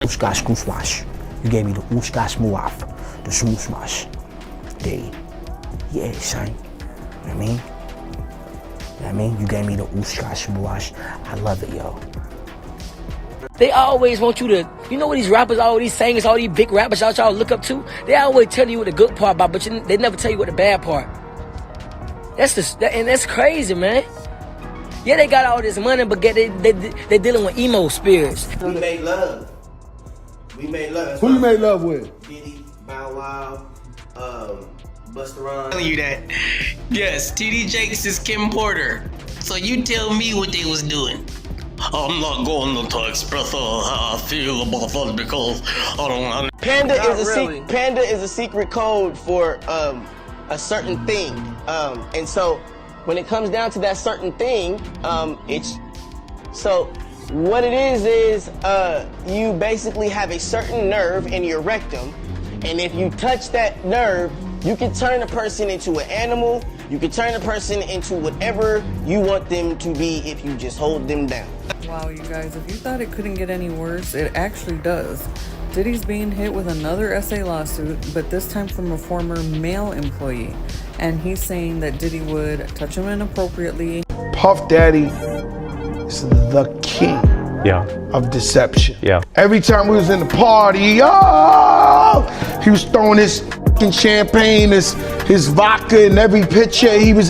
Ushkash Kusmash. You gave me the Ushkash Muaf, the Shmushmash. Diddy. Yeah, son. You know what I mean? You know what I mean? You gave me the Ushkash Muash. I love it, yo. They always want you to, you know what these rappers, all these singers, all these big rappers y'all look up to? They always tell you what the good part about, but they never tell you what the bad part. And that's crazy, man. Yeah, they got all this money, but they dealing with emo spirits. We made love. We made love. Who you made love with? Diddy, Bow Wow, Busta Rhymes. Telling you that. Yes, TD Jakes is Kim Porter. So you tell me what they was doing. I'm not going to express how I feel about that because I don't. Panda is a secret code for a certain thing, and so when it comes down to that certain thing, what it is you basically have a certain nerve in your rectum, and if you touch that nerve, you can turn a person into an animal. You can turn a person into whatever you want them to be if you just hold them down. Wow, you guys, if you thought it couldn't get any worse, it actually does. Diddy's being hit with another SA lawsuit, but this time from a former male employee. And he's saying that Diddy would touch him inappropriately. Puff Daddy is the king of deception. Yeah. Every time we was in the party, he was throwing his fucking champagne, his vodka in every picture. He was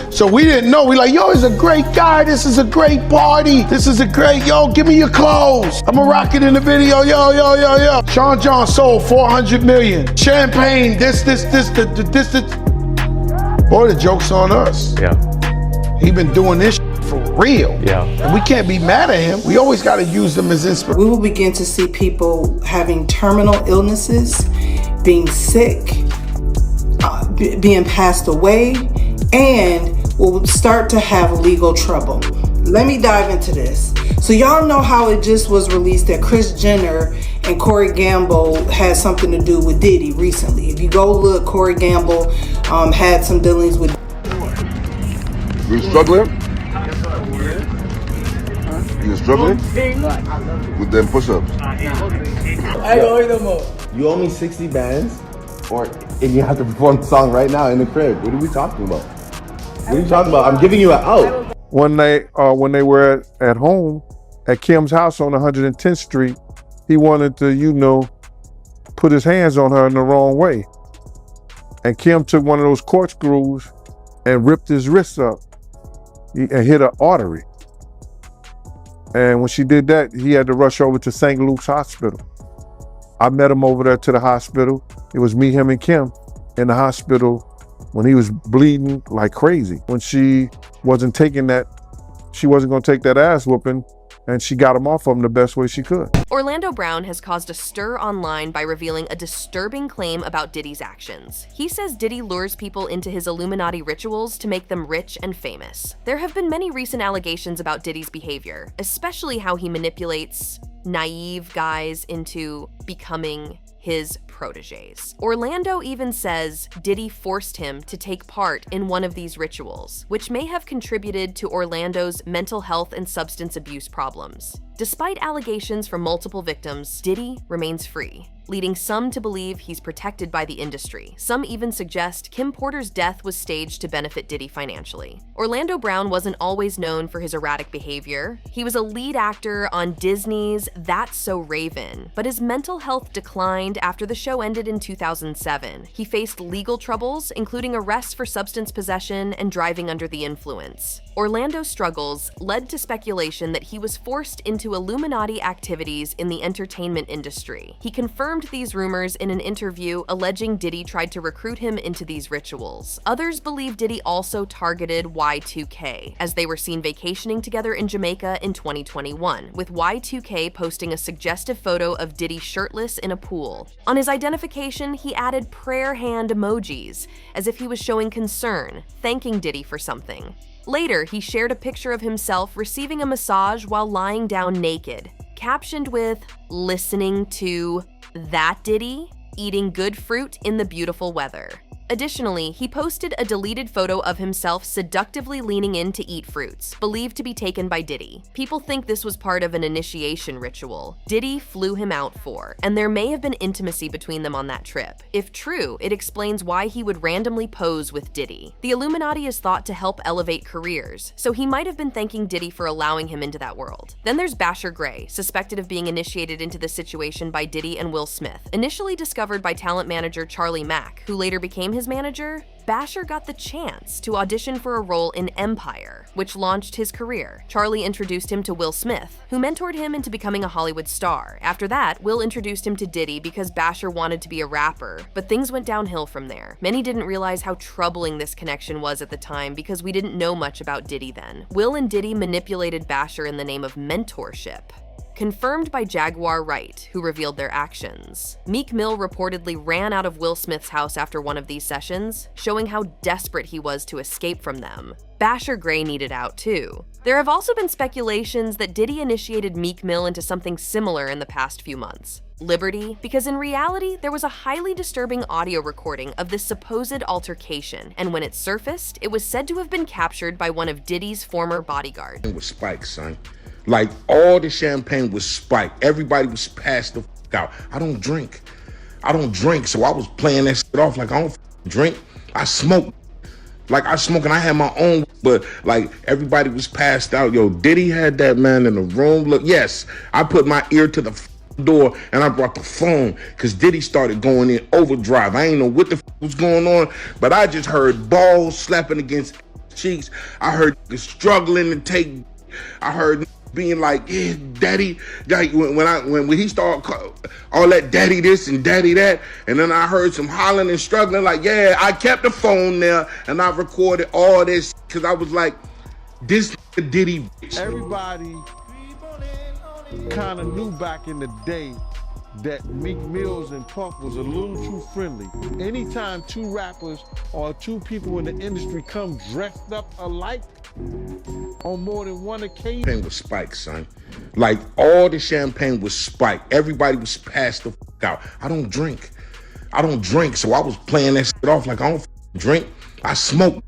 so we didn't know. We like, yo, he's a great guy. This is a great party. This is a great, yo, give me your clothes. I'ma rock it in the video, yo. Sean John sold 400 million. Champagne, this. Boy, the joke's on us. Yeah. He been doing this for real. Yeah. And we can't be mad at him. We always got to use them as inspiration. We will begin to see people having terminal illnesses, being sick, being passed away, and we'll start to have legal trouble. Let me dive into this. So y'all know how it just was released that Kris Jenner and Corey Gamble had something to do with Diddy recently. If you go look, Corey Gamble had some dealings with. You struggling? You struggling? With them push-ups? I don't wait no more. You owe me 60 bands, and you have to perform the song right now in the crib. What are we talking about? What are you talking about? I'm giving you an out. One night, when they were at home at Kim's house on 110th Street, he wanted to, put his hands on her in the wrong way. And Kim took one of those corkscrews and ripped his wrist up and hit an artery. And when she did that, he had to rush over to St. Luke's Hospital. I met him over there to the hospital. It was me, him, and Kim in the hospital when he was bleeding like crazy. When she wasn't going to take that ass whooping, and she got him off of him the best way she could. Orlando Brown has caused a stir online by revealing a disturbing claim about Diddy's actions. He says Diddy lures people into his Illuminati rituals to make them rich and famous. There have been many recent allegations about Diddy's behavior, especially how he manipulates naive guys into becoming his proteges. Orlando even says Diddy forced him to take part in one of these rituals, which may have contributed to Orlando's mental health and substance abuse problems. Despite allegations from multiple victims, Diddy remains free, leading some to believe he's protected by the industry. Some even suggest Kim Porter's death was staged to benefit Diddy financially. Orlando Brown wasn't always known for his erratic behavior. He was a lead actor on Disney's That's So Raven, but his mental health declined after the show ended in 2007. He faced legal troubles, including arrests for substance possession and driving under the influence. Orlando's struggles led to speculation that he was forced into Illuminati activities in the entertainment industry. He confirmed these rumors in an interview, alleging Diddy tried to recruit him into these rituals. Others believe Diddy also targeted Y2K, as they were seen vacationing together in Jamaica in 2021, with Y2K posting a suggestive photo of Diddy shirtless in a pool. On his identification, he added prayer hand emojis, as if he was showing concern, thanking Diddy for something. Later, he shared a picture of himself receiving a massage while lying down naked, captioned with, "Listening to that Diddy, eating good fruit in the beautiful weather." Additionally, he posted a deleted photo of himself seductively leaning in to eat fruits, believed to be taken by Diddy. People think this was part of an initiation ritual Diddy flew him out for, and there may have been intimacy between them on that trip. If true, it explains why he would randomly pose with Diddy. The Illuminati is thought to help elevate careers, so he might have been thanking Diddy for allowing him into that world. Then there's Basher Gray, suspected of being initiated into this situation by Diddy and Will Smith. Initially discovered by talent manager Charlie Mack, who later became his manager, Basher got the chance to audition for a role in Empire, which launched his career. Charlie introduced him to Will Smith, who mentored him into becoming a Hollywood star. After that, Will introduced him to Diddy because Basher wanted to be a rapper, but things went downhill from there. Many didn't realize how troubling this connection was at the time because we didn't know much about Diddy then. Will and Diddy manipulated Basher in the name of mentorship. Confirmed by Jaguar Wright, who revealed their actions. Meek Mill reportedly ran out of Will Smith's house after one of these sessions, showing how desperate he was to escape from them. Basher Gray needed out too. There have also been speculations that Diddy initiated Meek Mill into something similar in the past few months. Liberty, because in reality, there was a highly disturbing audio recording of this supposed altercation, and when it surfaced, it was said to have been captured by one of Diddy's former bodyguards. It was Spike, son. Like, all the champagne was spiked. Everybody was passed the fuck out. I don't drink, so I was playing that shit off like I don't drink. I smoke. Like, I smoke and I had my own, but like, everybody was passed out. Yo, Diddy had that man in the room. Look, yes, I put my ear to the door and I brought the phone because Diddy started going in overdrive. I ain't know what the was going on, but I just heard balls slapping against cheeks. I heard struggling to take. I heard being like, yeah, daddy, like when he started all that daddy this and daddy that, and then I heard some hollering and struggling, like, yeah, I kept the phone there and I recorded all this because I was like, this Diddy bitch. Everybody kind of knew back in the day that Meek Mills and Puff was a little too friendly. Anytime two rappers or two people in the industry come dressed up alike on more than one occasion. Champagne was spiked, son. Like, all the champagne was spiked. Everybody was passed the fuck out. I don't drink, so I was playing that shit off like I don't drink. I smoke.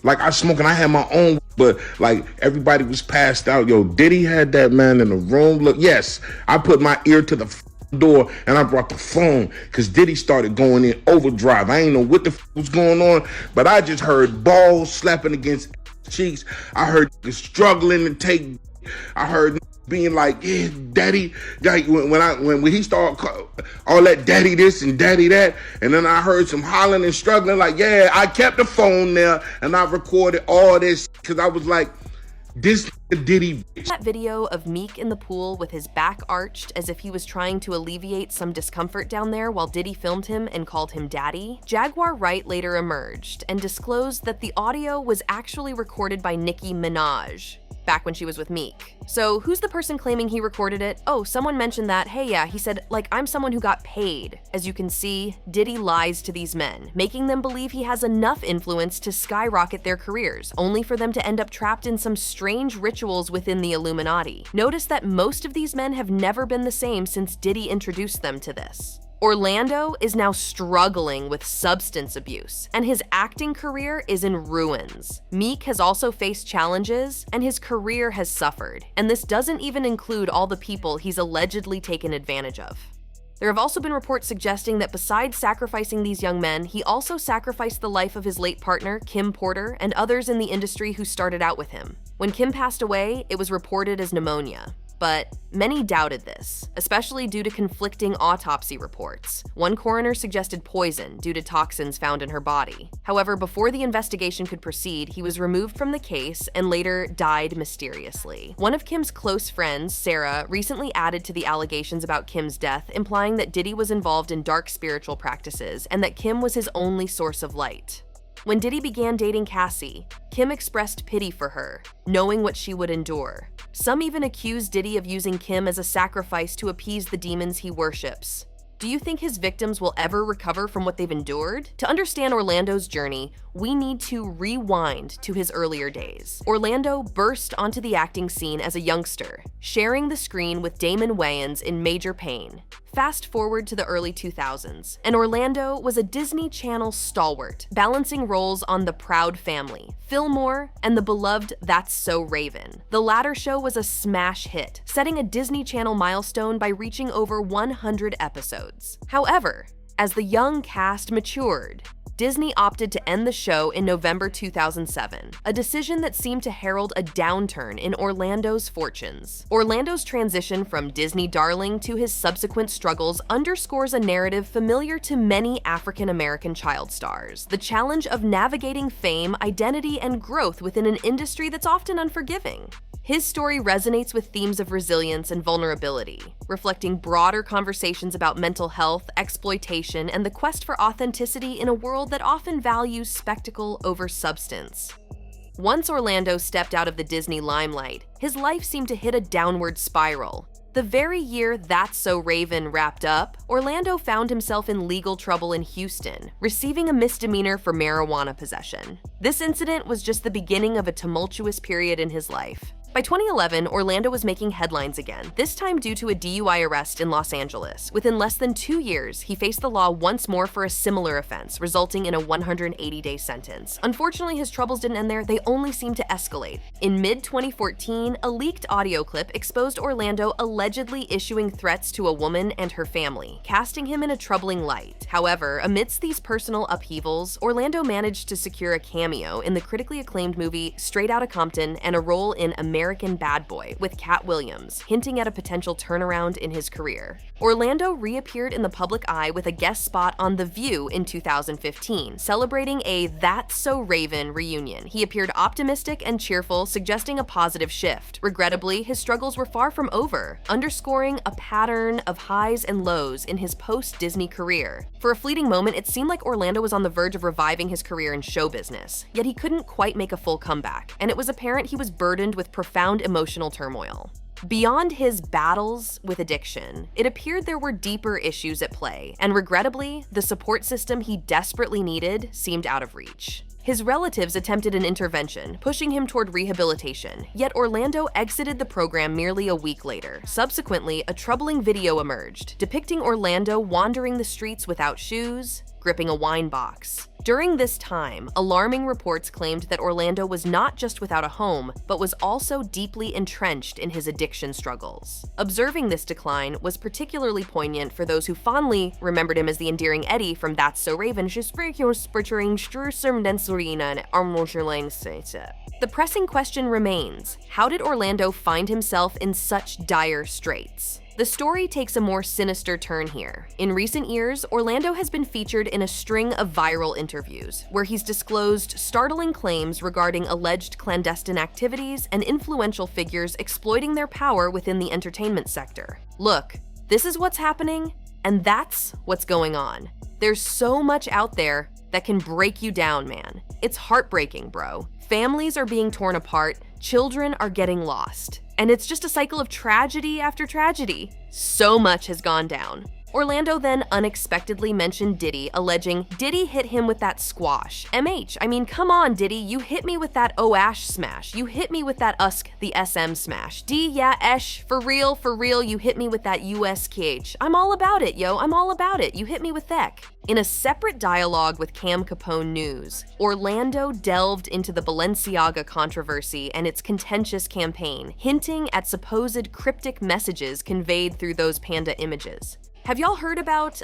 Like, I smoke and I had my own, but like, everybody was passed out. Yo, Diddy had that man in the room. Look, yes, I put my ear to the door and I brought the phone because Diddy started going in overdrive. I ain't know what the was going on, but I just heard balls slapping against cheeks. I heard struggling to take. I heard being like, yeah, daddy, like when he started all that daddy this and daddy that, and then I heard some hollering and struggling, like, yeah, I kept the phone there and I recorded all this because I was like, this Diddy bitch. That video of Meek in the pool with his back arched as if he was trying to alleviate some discomfort down there while Diddy filmed him and called him daddy, Jaguar Wright later emerged and disclosed that the audio was actually recorded by Nicki Minaj back when she was with Meek. So who's the person claiming he recorded it? Oh, someone mentioned that. Hey, yeah, he said, like, I'm someone who got paid. As you can see, Diddy lies to these men, making them believe he has enough influence to skyrocket their careers, only for them to end up trapped in some strange rituals within the Illuminati. Notice that most of these men have never been the same since Diddy introduced them to this. Orlando is now struggling with substance abuse, and his acting career is in ruins. Meek has also faced challenges, and his career has suffered, and this doesn't even include all the people he's allegedly taken advantage of. There have also been reports suggesting that besides sacrificing these young men, he also sacrificed the life of his late partner, Kim Porter, and others in the industry who started out with him. When Kim passed away, it was reported as pneumonia. But many doubted this, especially due to conflicting autopsy reports. One coroner suggested poison due to toxins found in her body. However, before the investigation could proceed, he was removed from the case and later died mysteriously. One of Kim's close friends, Sarah, recently added to the allegations about Kim's death, implying that Diddy was involved in dark spiritual practices and that Kim was his only source of light. When Diddy began dating Cassie, Kim expressed pity for her, knowing what she would endure. Some even accused Diddy of using Kim as a sacrifice to appease the demons he worships. Do you think his victims will ever recover from what they've endured? To understand Orlando's journey, we need to rewind to his earlier days. Orlando burst onto the acting scene as a youngster, sharing the screen with Damon Wayans in Major Pain. Fast forward to the early 2000s, and Orlando was a Disney Channel stalwart, balancing roles on The Proud Family, Fillmore, and the beloved That's So Raven. The latter show was a smash hit, setting a Disney Channel milestone by reaching over 100 episodes. However, as the young cast matured, Disney opted to end the show in November 2007, a decision that seemed to herald a downturn in Orlando's fortunes. Orlando's transition from Disney darling to his subsequent struggles underscores a narrative familiar to many African-American child stars: the challenge of navigating fame, identity, and growth within an industry that's often unforgiving. His story resonates with themes of resilience and vulnerability, reflecting broader conversations about mental health, exploitation, and the quest for authenticity in a world that often values spectacle over substance. Once Orlando stepped out of the Disney limelight, his life seemed to hit a downward spiral. The very year That's So Raven wrapped up, Orlando found himself in legal trouble in Houston, receiving a misdemeanor for marijuana possession. This incident was just the beginning of a tumultuous period in his life. By 2011, Orlando was making headlines again, this time due to a DUI arrest in Los Angeles. Within less than 2 years, he faced the law once more for a similar offense, resulting in a 180-day sentence. Unfortunately, his troubles didn't end there, they only seemed to escalate. In mid-2014, a leaked audio clip exposed Orlando allegedly issuing threats to a woman and her family, casting him in a troubling light. However, amidst these personal upheavals, Orlando managed to secure a cameo in the critically acclaimed movie Straight Outta Compton and a role in American Bad Boy with Cat Williams, hinting at a potential turnaround in his career. Orlando reappeared in the public eye with a guest spot on The View in 2015, celebrating a That's So Raven reunion. He appeared optimistic and cheerful, suggesting a positive shift. Regrettably, his struggles were far from over, underscoring a pattern of highs and lows in his post-Disney career. For a fleeting moment, it seemed like Orlando was on the verge of reviving his career in show business, yet he couldn't quite make a full comeback, and it was apparent he was burdened with profound emotional turmoil. Beyond his battles with addiction, it appeared there were deeper issues at play, and regrettably, the support system he desperately needed seemed out of reach. His relatives attempted an intervention, pushing him toward rehabilitation, yet Orlando exited the program merely a week later. Subsequently, a troubling video emerged, depicting Orlando wandering the streets without shoes, gripping a wine box. During this time, alarming reports claimed that Orlando was not just without a home, but was also deeply entrenched in his addiction struggles. Observing this decline was particularly poignant for those who fondly remembered him as the endearing Eddie from That's So Raven. The pressing question remains: how did Orlando find himself in such dire straits? The story takes a more sinister turn here. In recent years, Orlando has been featured in a string of viral interviews, where he's disclosed startling claims regarding alleged clandestine activities and influential figures exploiting their power within the entertainment sector. Look, this is what's happening, and that's what's going on. There's so much out there that can break you down, man. It's heartbreaking, bro. Families are being torn apart, children are getting lost. And it's just a cycle of tragedy after tragedy. So much has gone down. Orlando then unexpectedly mentioned Diddy, alleging Diddy hit him with that squash. MH, I mean, come on, Diddy, you hit me with that OAsh smash. You hit me with that USK, the SM smash. D, yeah, esh, for real, you hit me with that USKH. I'm all about it, yo, I'm all about it. You hit me with that. In a separate dialogue with Cam Capone News, Orlando delved into the Balenciaga controversy and its contentious campaign, hinting at supposed cryptic messages conveyed through those panda images. Have y'all heard about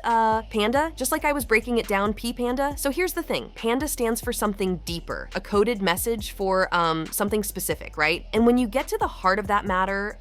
Panda? Just like I was breaking it down, P-Panda? So here's the thing. Panda stands for something deeper, a coded message for something specific, right? And when you get to the heart of that matter,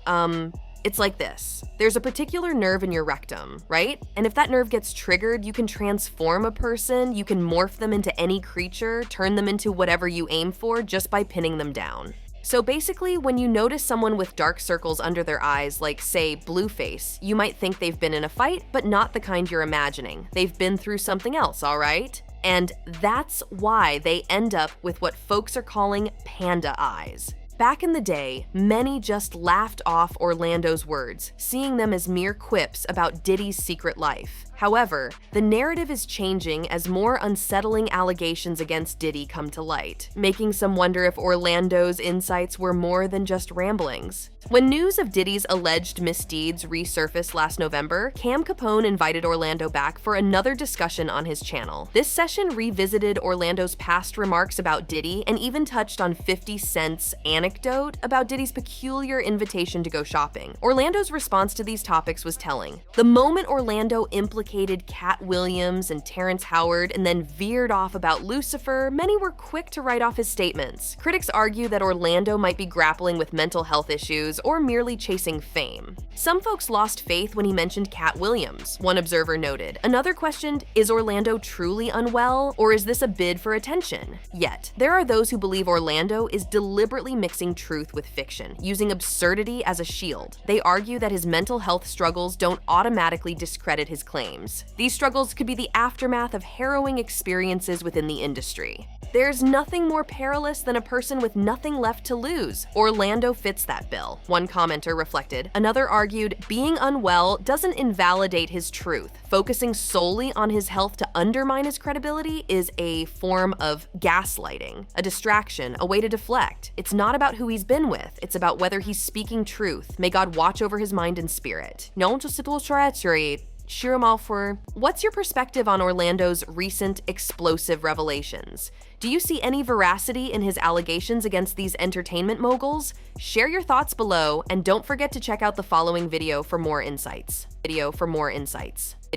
it's like this. There's a particular nerve in your rectum, right? And if that nerve gets triggered, you can transform a person, you can morph them into any creature, turn them into whatever you aim for just by pinning them down. So basically, when you notice someone with dark circles under their eyes, like, say, Blueface, you might think they've been in a fight, but not the kind you're imagining. They've been through something else, all right? And that's why they end up with what folks are calling panda eyes. Back in the day, many just laughed off Orlando's words, seeing them as mere quips about Diddy's secret life. However, the narrative is changing as more unsettling allegations against Diddy come to light, making some wonder if Orlando's insights were more than just ramblings. When news of Diddy's alleged misdeeds resurfaced last November, Cam Capone invited Orlando back for another discussion on his channel. This session revisited Orlando's past remarks about Diddy and even touched on 50 Cent's anecdote about Diddy's peculiar invitation to go shopping. Orlando's response to these topics was telling. The moment Orlando implicated Cat Williams and Terrence Howard and then veered off about Lucifer, many were quick to write off his statements. Critics argue that Orlando might be grappling with mental health issues or merely chasing fame. Some folks lost faith when he mentioned Cat Williams, one observer noted. Another questioned, is Orlando truly unwell, or is this a bid for attention? Yet, there are those who believe Orlando is deliberately mixing truth with fiction, using absurdity as a shield. They argue that his mental health struggles don't automatically discredit his claims. These struggles could be the aftermath of harrowing experiences within the industry. There's nothing more perilous than a person with nothing left to lose. Orlando fits that bill, one commenter reflected. Another argued, being unwell doesn't invalidate his truth. Focusing solely on his health to undermine his credibility is a form of gaslighting, a distraction, a way to deflect. It's not about who he's been with, it's about whether he's speaking truth. May God watch over his mind and spirit. What's your perspective on Orlando's recent explosive revelations? Do you see any veracity in his allegations against these entertainment moguls? Share your thoughts below, and don't forget to check out the following video for more insights.